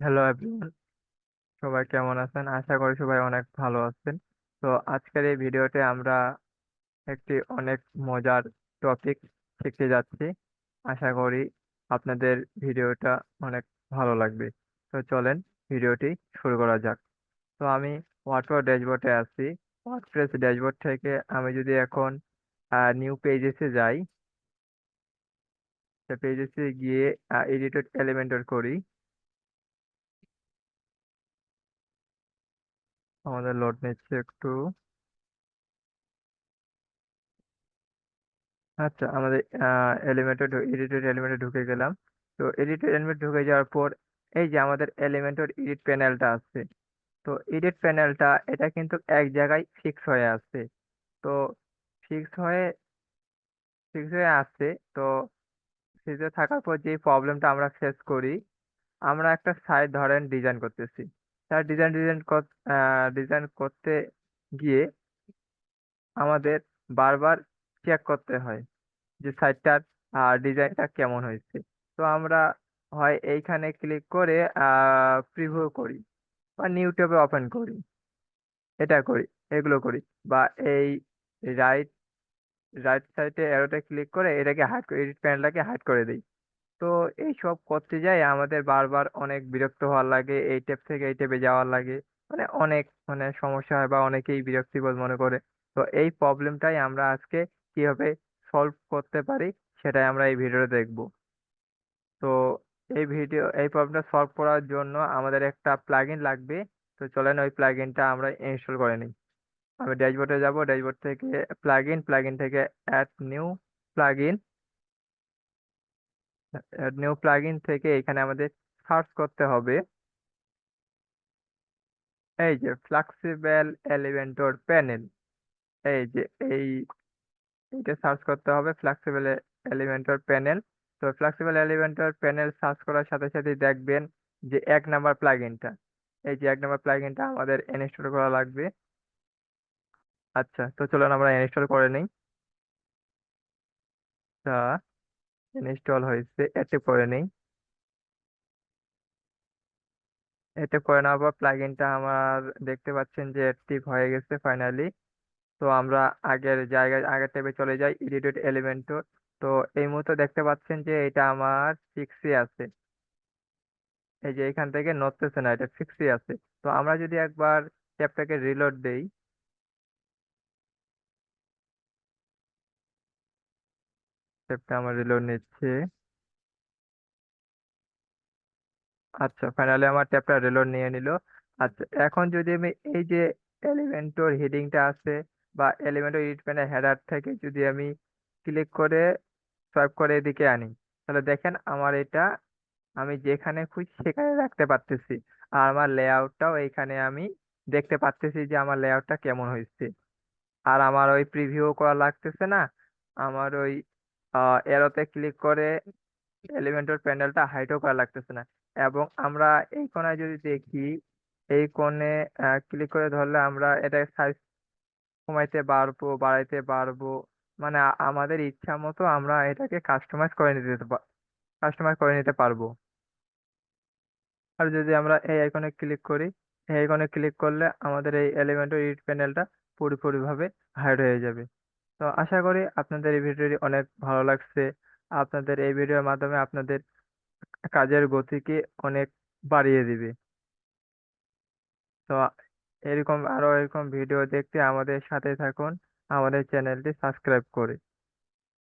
Hello everyone, সবাই কেমন আছেন? আশা করি সবাই অনেক ভালো আছেন। তো আজকের এই ভিডিওতে আমরা একটি অনেক মজার টপিক শিখতে যাচ্ছি। আশা করি আপনাদের ভিডিওটা অনেক ভালো লাগবে। তো চলেন ভিডিওটি শুরু করা যাক। তো আমি ওয়ার্ডপ্রেস ড্যাশবোর্ডে আছি। ওয়ার্ডপ্রেস ড্যাশবোর্ড থেকে আমি যদি এখন নিউ পেজেসে যাই, পেজেসে গিয়ে এডিটেড এলিমেন্টর করি। আমাদের লোড নিচ্ছে একটু। আচ্ছা, আমাদের এডিটেড এলিমেন্টে ঢুকে গেলাম। তো এডিটেড এলিমেন্ট ঢুকে যাওয়ার পর এই যে আমাদের এলিমেন্টের এডিট প্যানেলটা আছে। তো এডিট প্যানেলটা এটা কিন্তু এক জায়গায় ফিক্স হয়ে আছে। তো ফিক্স হয়ে ফিক্স হয়ে আছে। তো ফিক্স হয়ে থাকার পর যে প্রবলেমটা আমরা ফেস করি, আমরা একটা সাইট ধরেন ডিজাইন করতেছি। তার ডিজাইন করতে গিয়ে আমাদের বারবার চেক করতে হয় যে সাইটটার ডিজাইনটা কেমন হয়েছে। তো আমরা হয় এইখানে ক্লিক করে প্রিভিউ করি, বা নিউ ট্যাবে ওপেন করি, এটা করি, এগুলো করি, বা এই রাইট রাইট সাইডে অ্যারোতে ক্লিক করে এটাকে হাইড করে, এডিট প্যানেলটাকে হাইড করে দিই। তো এইসব করতে যাই আমাদের বারবার অনেক বিরক্ত হওয়ার লাগে, এই ট্যাব থেকে এই ট্যাবে যাওয়ার লাগে। অনেক সমস্যা হয় বা অনেকেই বিরক্তিবোধ মনে করে। তো এই প্রবলেমটাই আমরা আজকে কিভাবে সলভ করতে পারি সেটাই আমরা এই ভিডিওতে দেখব। তো এই প্রবলেমটা সলভ করার জন্য আমাদের একটা প্লাগইন লাগবে। তো চলেন ওই প্লাগইনটা আমরা ইনস্টল করে নিই। আমি ড্যাশবোর্ডে যাব, ড্যাশবোর্ড থেকে প্লাগইন থেকে add new plugin. New plugin থেকে এখানে আমাদের সার্চ করতে হবে এই যে ফ্লেক্সিবল এলিমেন্টর প্যানেল। এই যে এই এইটা সার্চ করতে হবে ফ্লেক্সিবল এলিমেন্টর প্যানেল। তো ফ্লেক্সিবল এলিমেন্টর প্যানেল সার্চ করার সাথে সাথে দেখবেন যে 1 নাম্বার প্লাগইনটা, এই যে 1 নাম্বার প্লাগইনটা আমাদের ইনস্টল করা লাগবে। আচ্ছা, তো চলুন আমরা ইনস্টল করে নিই। তা ইনস্টল হয়েছে, এতে করে নিই। এতে করে নেওয়ার পর প্লাগইনটা আমার দেখতে পাচ্ছেন যে অ্যাক্টিভ হয়ে গেছে ফাইনালি। তো আমরা আগের ট্যাবে চলে যাই, এডিটেড এলিমেন্টর। তো এই মুহূর্তে দেখতে পাচ্ছেন যে এটা আমার ফিক্সই আছে। এই যে এখান থেকে নড়তেছে না, এটা ফিক্সই আছে। তো আমরা যদি একবার ট্যাবটাকে রিলোড দেই, ট্যাবটা আমার রিলোড নিচ্ছে। আচ্ছা, ফাইনালি আমার ট্যাবটা রিলোড নিয়ে নিল। আচ্ছা, এখন যদি আমি এই যে এলিমেন্টর হেডিংটা আছে বা এলিমেন্টর এডিট প্যানেল হেডার থেকে যদি আমি ক্লিক করে সোয়াইপ করে এদিকে আনি, তাহলে দেখেন আমার এটা আমি যেখানে খুশি সেখানে রাখতে পারতেছি। আর আমার লেআউটটাও এইখানে আমি দেখতে পারতেছি যে আমার লেআউটটা কেমন হয়েছে। আর আমার ওই প্রিভিউ করা লাগতেছে না। আমার ওই এরোতে ক্লিক করে এলিমেন্টর প্যানেলটা হাইডও করা লাগতেছে না। এবং আমরা এই কোণায় যদি দেখি, এই কোণে ক্লিক করে ধরলে আমরা এটা সাইজ কমাইতে পারবো, বাড়াইতে পারবো। আমাদের ইচ্ছা মতো আমরা এটাকে কাস্টমাইজ করে নিতে পারবো। আর যদি আমরা এই আইকনে ক্লিক করি, এই আইকনে ক্লিক করলে আমাদের এই এলিমেন্টর এডিট প্যানেলটা পুরোপুরিভাবে হাইড হয়ে যাবে। তো আশা করি আপনাদের এই ভিডিওটি অনেক ভালো লাগছে। আপনাদের এই ভিডিওর মাধ্যমে আপনাদের কাজের গতিকে অনেক বাড়িয়ে দিবে। তো এরকম ভিডিও দেখতে আমাদের সাথে থাকুন, আমাদের চ্যানেলটি সাবস্ক্রাইব করে।